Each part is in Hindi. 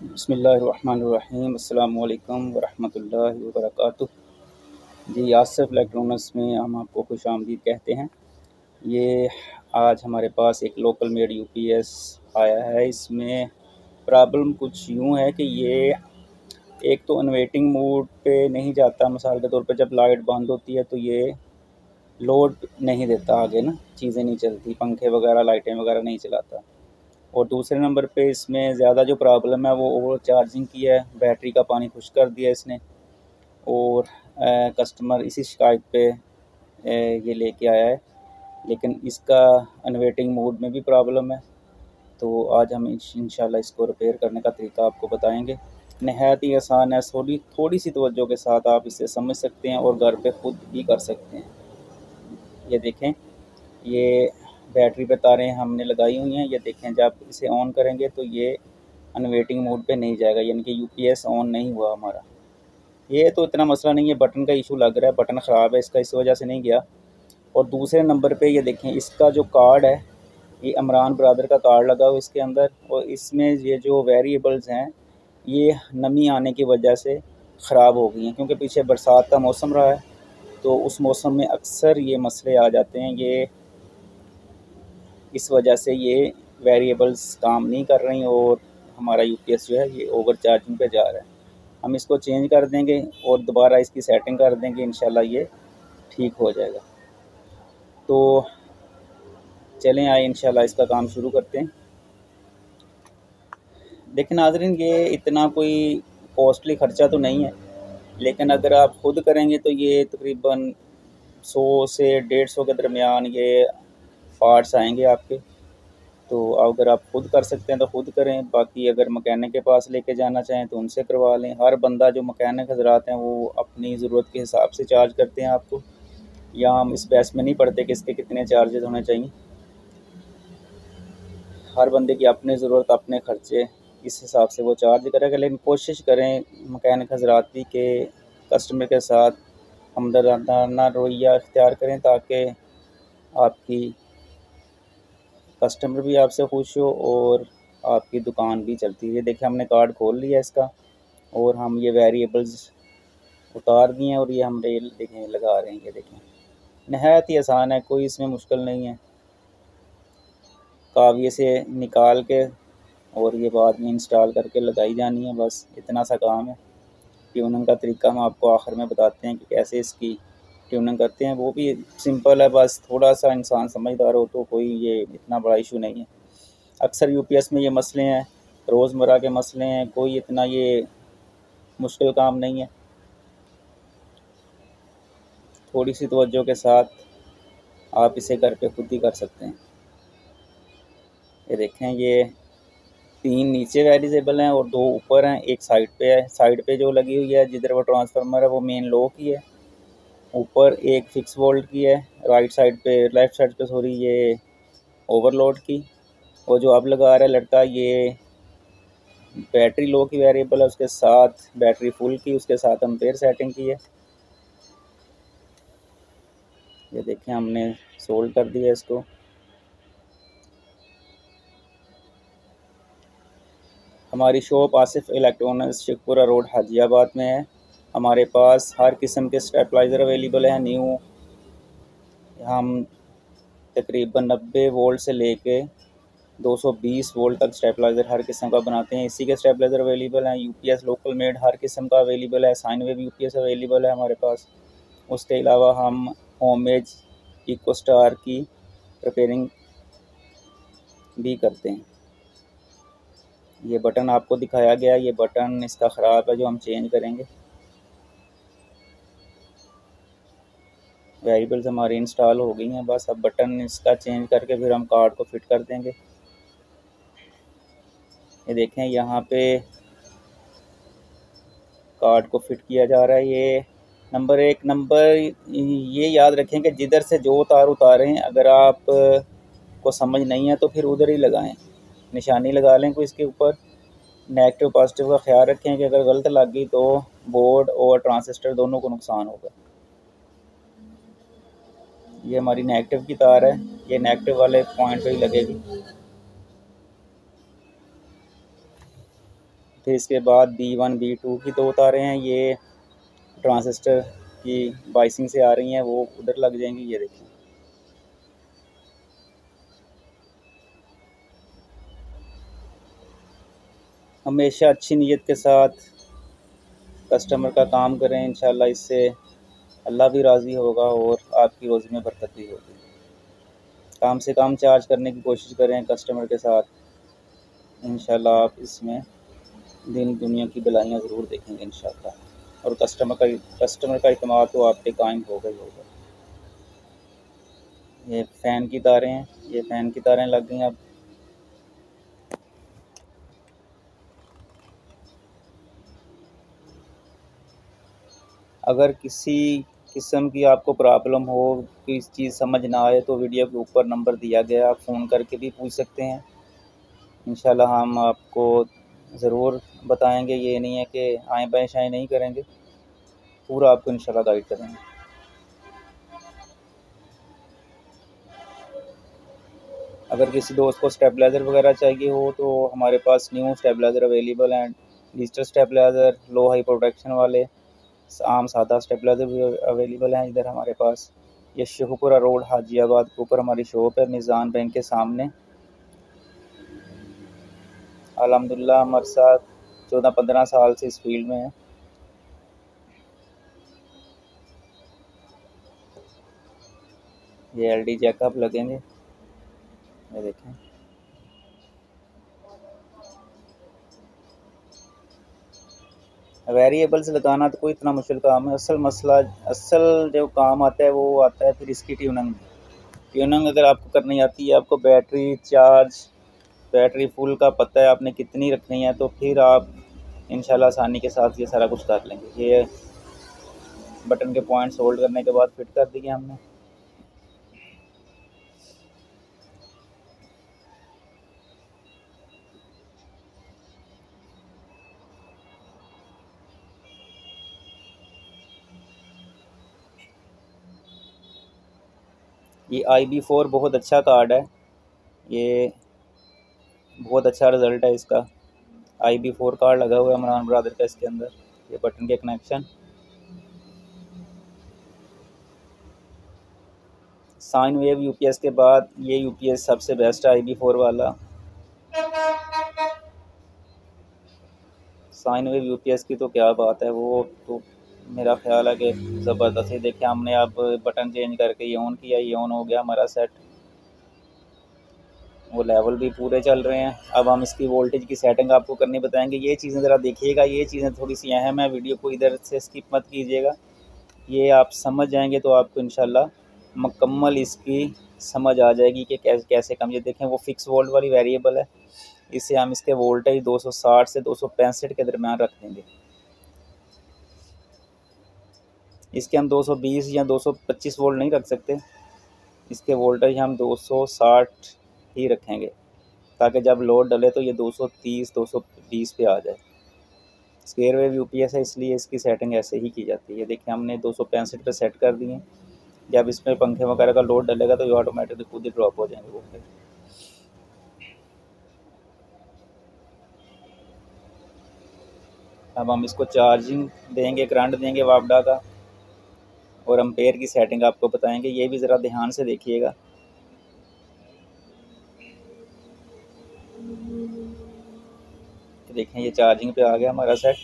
बिस्मिल्लाहिर्रहमानिर्रहीम अस्सलामु अलैकुम वरहमतुल्लाहि वबरकातुह। जी, आसिफ इलेक्ट्रॉनिक्स में हम आपको खुशामदीद कहते हैं। ये आज हमारे पास एक लोकल मेड यूपीएस आया है। इसमें प्रॉब्लम कुछ यूँ है कि ये एक तो इन्वर्टिंग मोड पे नहीं जाता। मिसाल के तौर पे जब लाइट बंद होती है तो ये लोड नहीं देता, आगे ना चीज़ें नहीं चलती, पंखे वगैरह लाइटें वगैरह नहीं चलाता। और दूसरे नंबर पे इसमें ज़्यादा जो प्रॉब्लम है वो ओवर चार्जिंग की है। बैटरी का पानी खुश कर दिया इसने। और कस्टमर इसी शिकायत पे ये लेके आया है, लेकिन इसका इन्वर्टिंग मोड में भी प्रॉब्लम है। तो आज हम इंशाल्लाह इसको रिपेयर करने का तरीका आपको बताएंगे। नहायत ही आसान है, थोड़ी थोड़ी सी तवज्जो के साथ आप इसे समझ सकते हैं और घर पे खुद भी कर सकते हैं। ये देखें, ये बैटरी पे तारें हमने लगाई हुई हैं। ये देखें, जब इसे ऑन करेंगे तो ये अनवेटिंग मोड पे नहीं जाएगा, यानी कि यूपीएस ऑन नहीं हुआ हमारा। ये तो इतना मसला नहीं है, बटन का इशू लग रहा है, बटन ख़राब है इसका, इस वजह से नहीं गया। और दूसरे नंबर पे ये देखें, इसका जो कार्ड है, ये इमरान ब्रदर का कार्ड लगा हुआ इसके अंदर। और इसमें ये जो वेरिएबल्स हैं ये नमी आने की वजह से ख़राब हो गई हैं, क्योंकि पीछे बरसात का मौसम रहा है तो उस मौसम में अक्सर ये मसले आ जाते हैं। ये इस वजह से ये वेरिएबल्स काम नहीं कर रही और हमारा यूपीएस जो है ये ओवर चार्जिंग पे जा रहा है। हम इसको चेंज कर देंगे और दोबारा इसकी सेटिंग कर देंगे, इंशाल्लाह ये ठीक हो जाएगा। तो चलें आए इंशाल्लाह इसका काम शुरू करते हैं। देखिए नाज़रीन, ये इतना कोई कॉस्टली ख़र्चा तो नहीं है, लेकिन अगर आप ख़ुद करेंगे तो ये तकरीबन 100 से 150 के दरमियान ये पार्ट्स आएंगे आपके। तो अगर आप खुद कर सकते हैं तो खुद करें, बाकी अगर मकैनिक के पास लेके जाना चाहें तो उनसे करवा लें। हर बंदा जो मकैनिक हजरात हैं वो अपनी ज़रूरत के हिसाब से चार्ज करते हैं आपको। यहाँ हम इस बहस में नहीं पड़ते कि इसके कितने चार्जेस होने चाहिए। हर बंदे की अपनी ज़रूरत, अपने ख़र्चे, इस हिसाब से वो चार्ज करेगा। लेकिन कोशिश करें मकैनिक हजरात भी के कस्टमर के साथ हमदर्दाना रवैया इख्तियार करें, ताकि आपकी कस्टमर भी आपसे खुश हो और आपकी दुकान भी चलती है। देखिए, हमने कार्ड खोल लिया इसका और हम ये वेरिएबल्स उतार दिए हैं और ये हम रेल देखें लगा रहे हैं। ये देखें, नहायत ही आसान है, कोई इसमें मुश्किल नहीं है। काविये से निकाल के और ये बाद में इंस्टॉल करके लगाई जानी है, बस इतना सा काम है। ट्यूनिंग का तरीका हम आपको आखिर में बताते हैं कि कैसे इसकी ट्यूनिंग करते हैं, वो भी सिंपल है। बस थोड़ा सा इंसान समझदार हो तो कोई ये इतना बड़ा इशू नहीं है। अक्सर यूपीएस में ये मसले हैं, रोज़मर्रा के मसले हैं, कोई इतना ये मुश्किल काम नहीं है। थोड़ी सी तवज्जो के साथ आप इसे घर पे खुद ही कर सकते हैं। ये देखें, ये 3 नीचे वेरिएबल हैं और 2 ऊपर हैं, एक साइड पे है। साइड पे जो लगी हुई है जिधर वो ट्रांसफार्मर है वो मेन लो की है, ऊपर एक फिक्स वोल्ट की है, राइट साइड पे, लेफ़्ट साइड पे सॉरी, ये ओवरलोड की। और जो अब लगा रहा है लड़का, ये बैटरी लो की वेरिएबल है, उसके साथ बैटरी फुल की, उसके साथ एम्पेयर सेटिंग की है। ये देखें, हमने सोल्ड कर दिया इसको। हमारी shop Asif electronics Sheikhpura road Hajiabad में है। हमारे पास हर किस्म के स्टेबलाइज़र अवेलेबल हैं न्यू। हम तकरीबन 90 वोल्ट से लेके 220 वोल्ट तक स्टेबलाइज़र हर किस्म का बनाते हैं। इसी के स्टेबलाइज़र अवेलेबल हैं। यूपीएस लोकल मेड हर किस्म का अवेलेबल है। साइन वेव यूपीएस अवेलेबल है हमारे पास। उसके अलावा हम होमेज इको स्टार की रिपेयरिंग भी करते हैं। ये बटन आपको दिखाया गया, ये बटन इसका ख़राब है जो हम चेंज करेंगे। वेरिएबल्स हमारी इंस्टॉल हो गई हैं, बस अब बटन इसका चेंज करके फिर हम कार्ड को फिट कर देंगे। ये देखें, यहाँ पे कार्ड को फिट किया जा रहा है। ये नंबर 1 नंबर ये याद रखें कि जिधर से जो तार उतारें, अगर आप को समझ नहीं है तो फिर उधर ही लगाएं, निशानी लगा लें कोई इसके ऊपर। नेगेटिव पॉजिटिव का ख्याल रखें कि अगर गलत लग गई तो बोर्ड और ट्रांजिस्टर दोनों को नुकसान होगा। ये हमारी नेगेटिव की तार है, ये नेगेटिव वाले पॉइंट पे ही लगेगी। फिर इसके बाद B1 B2 की 2 तारें हैं, ये ट्रांजिस्टर की बाइसिंग से आ रही हैं, वो उधर लग जाएंगी। ये देखिए, हमेशा अच्छी नीयत के साथ कस्टमर का काम करें, इंशाल्लाह इससे अल्लाह भी राज़ी होगा और आपकी रोज़ी में बरकत भी होगी। काम से काम चार्ज करने की कोशिश करें कस्टमर के साथ, इंशाल्लाह आप इसमें दिन दुनिया की भलाइयाँ ज़रूर देखेंगे इंशाल्लाह। और कस्टमर का इत्मीनान तो आप पे कायम होगा ही होगा। ये फ़ैन की तारें हैं, ये फ़ैन की तारें लग गई अब। अगर किसी किस्म की आपको प्रॉब्लम हो, कोई चीज़ समझ ना आए, तो वीडियो के ऊपर नंबर दिया गया है, आप फ़ोन करके भी पूछ सकते हैं। इंशाल्लाह हम आपको ज़रूर बताएंगे। ये नहीं है कि आएँ बाएँ शाएँ नहीं करेंगे, पूरा आपको इंशाल्लाह गाइड करेंगे। अगर किसी दोस्त को स्टेबलाइज़र वगैरह चाहिए हो तो हमारे पास न्यू स्टेबलाइज़र अवेलेबल हैं। डिजिटल स्टेबलाइज़र, लो हाई प्रोटेक्शन वाले, आम सादा स्टेबलाइज़र भी अवेलेबल हैं इधर हमारे पास। ये शेखुपुरा रोड हाजियाबाद के ऊपर हमारी शॉप है, मिज़ान बैंक के सामने। अल्हम्दुलिल्लाह हमारे साथ 14-15 साल से इस फील्ड में है। ये एलडी जैकअप लगेंगे, ये देखें। वेरिएबल्स लगाना तो कोई इतना मुश्किल काम है। असल जो काम आता है वो आता है फिर इसकी ट्यूनिंग। ट्यूनिंग अगर आपको करनी आती है, आपको बैटरी चार्ज, बैटरी फुल का पता है आपने कितनी रखनी है, तो फिर आप इंशाल्लाह आसानी के साथ ये सारा कुछ कर लेंगे। ये बटन के पॉइंट्स होल्ड करने के बाद फिट कर दिए हमने। ये IB4 बहुत अच्छा कार्ड है, ये बहुत अच्छा रिज़ल्ट है इसका। IB4 कार्ड लगा हुआ है इमरान ब्रदर का इसके अंदर। ये बटन के कनेक्शन, साइन वेव यूपीएस के बाद ये यूपीएस सबसे बेस्ट है, IB4 वाला। साइन वेव यूपीएस की तो क्या बात है, वो तो मेरा ख्याल है कि ज़बरदस्त ही। देखिए हमने अब बटन चेंज करके ये ऑन किया, ये ऑन हो गया हमारा सेट। वो लेवल भी पूरे चल रहे हैं। अब हम इसकी वोल्टेज की सेटिंग आपको करनी बताएंगे। ये चीज़ें ज़रा देखिएगा, ये चीज़ें थोड़ी सी अहम है, वीडियो को इधर से स्किप मत कीजिएगा। ये आप समझ जाएंगे तो आपको इंशाल्लाह मुकम्मल इसकी समझ आ जाएगी कि कैसे कैसे कम। ये देखें, वो फिक्स वोल्ट वाली वेरिएबल है, इससे हम इसके वोल्टेज 260 से 265 के दरमियान रख देंगे। इसके हम 220 या 225 वोल्ट नहीं रख सकते, इसके वोल्टेज हम 260 ही रखेंगे, ताकि जब लोड डले तो ये 230 220 पे आ जाए। स्क्वायर वेव यूपीएस है, इसलिए इसकी सेटिंग ऐसे ही की जाती है। देखिए हमने 265 पे सेट कर दिए। जब इसमें पंखे वगैरह का लोड डलेगा तो ये ऑटोमेटिकली खुद ही ड्रॉप हो जाएंगे वो फिर। अब हम इसको चार्जिंग देंगे, करंट देंगे वापडा का, और एम्पेयर की सेटिंग आपको बताएंगे। ये भी ज़रा ध्यान से देखिएगा। देखें ये चार्जिंग पे आ गया हमारा सेट।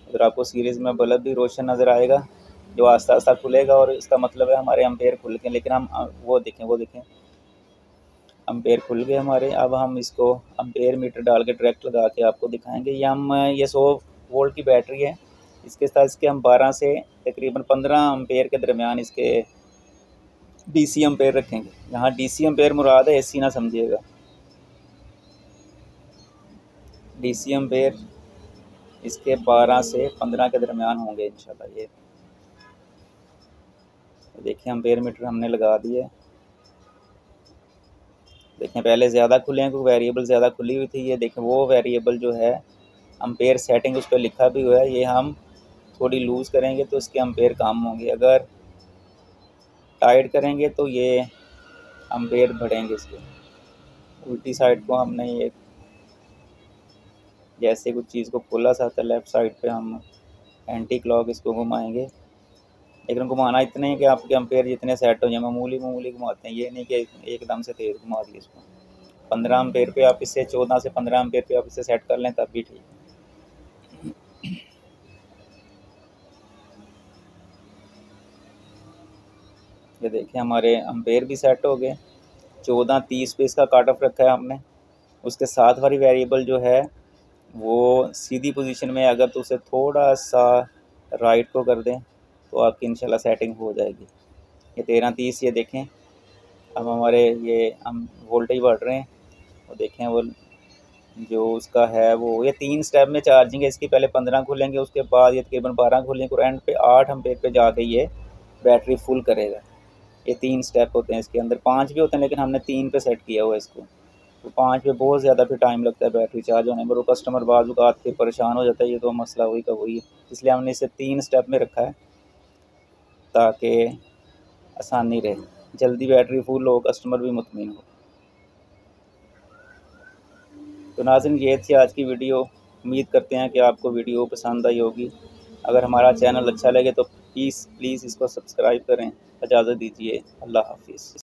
उधर आपको सीरीज़ में बल्ब भी रोशन नज़र आएगा, जो आस्ता आस्ता खुलेगा, और इसका मतलब है हमारे एम्पेयर खुल गए। लेकिन हम वो देखें एम्पेयर खुल गए हमारे। अब हम इसको एम्पेयर मीटर डाल के डायरेक्ट लगा के आपको दिखाएंगे। ये 100 वोल्ट की बैटरी है, इसके साथ इसके हम 12 से तकरीबन 15 एम्पेयर के दरमियान इसके DC एम्पेयर रखेंगे। यहाँ DC एम्पेयर मुराद है, AC ना समझिएगा। DC एम्पेयर इसके 12 से 15 के दरमियान होंगे इंशाल्लाह। ये देखिए एम्पेयर मीटर हमने लगा दिए। देखें पहले ज़्यादा खुले हैं, क्योंकि वेरिएबल ज़्यादा खुली हुई थी। ये देखें वो वेरिएबल जो है एम्पेयर सेटिंग उस पर लिखा भी हुआ है, ये हम थोड़ी लूज़ करेंगे तो इसके एम्पेयर कम होंगे, अगर टाइट करेंगे तो ये एम्पेयर बढ़ेंगे इसके। उल्टी साइड को हमने ये जैसे कुछ चीज़ को खोला सा था लेफ़्ट साइड पे हम एंटी क्लॉक इसको घुमाएंगे, लेकिन घुमाना इतना ही कि आपके एम्पेयर जितने सेट हो जाए। मामूली मामूली घुमाते हैं, ये नहीं कि एकदम से तेज़ घुमा दिए इसको। 15 एम्पेयर पे आप इसे 14 से 15 एम्पेयर पे आप इसे सेट कर लें तब भी ठीक है। ये देखिए हमारे एम्पेयर भी सेट हो गए। 14:30 पे इसका काट ऑफ रखा है हमने। उसके साथ वाली वेरिएबल जो है वो सीधी पोजीशन में, अगर तो उसे थोड़ा सा राइट को कर दें तो आपकी इंशाल्लाह सेटिंग हो जाएगी। ये 13:30 ये देखें, अब हमारे ये हम वोल्टेज बढ़ रहे हैं। वो देखें वो जो उसका है वो ये 3 स्टेप में चार्जिंग है इसकी। पहले 15 खुलेंगे, उसके बाद ये तकरीबन 12 खुलेंगे और एंड पे 8 एम्पेयर पे जाके ये बैटरी फुल करेगा। ये 3 स्टेप होते हैं इसके अंदर, 5 भी होते हैं लेकिन हमने 3 पे सेट किया हुआ है इसको। तो 5 पे बहुत ज़्यादा फिर टाइम लगता है बैटरी चार्ज होने में, और कस्टमर बाज़ औक़ात फिर परेशान हो जाता है। ये तो मसला वही का वही है, इसलिए हमने इसे 3 स्टेप में रखा है ताकि आसानी रहे, जल्दी बैटरी फुल हो, कस्टमर भी मुतमिन हो। तो नाज़रीन ये थी आज की वीडियो। उम्मीद करते हैं कि आपको वीडियो पसंद आई होगी। अगर हमारा चैनल अच्छा लगे तो प्लीज़ इसको सब्सक्राइब करें। इजाज़त दीजिए, अल्लाह हाफ़िज़।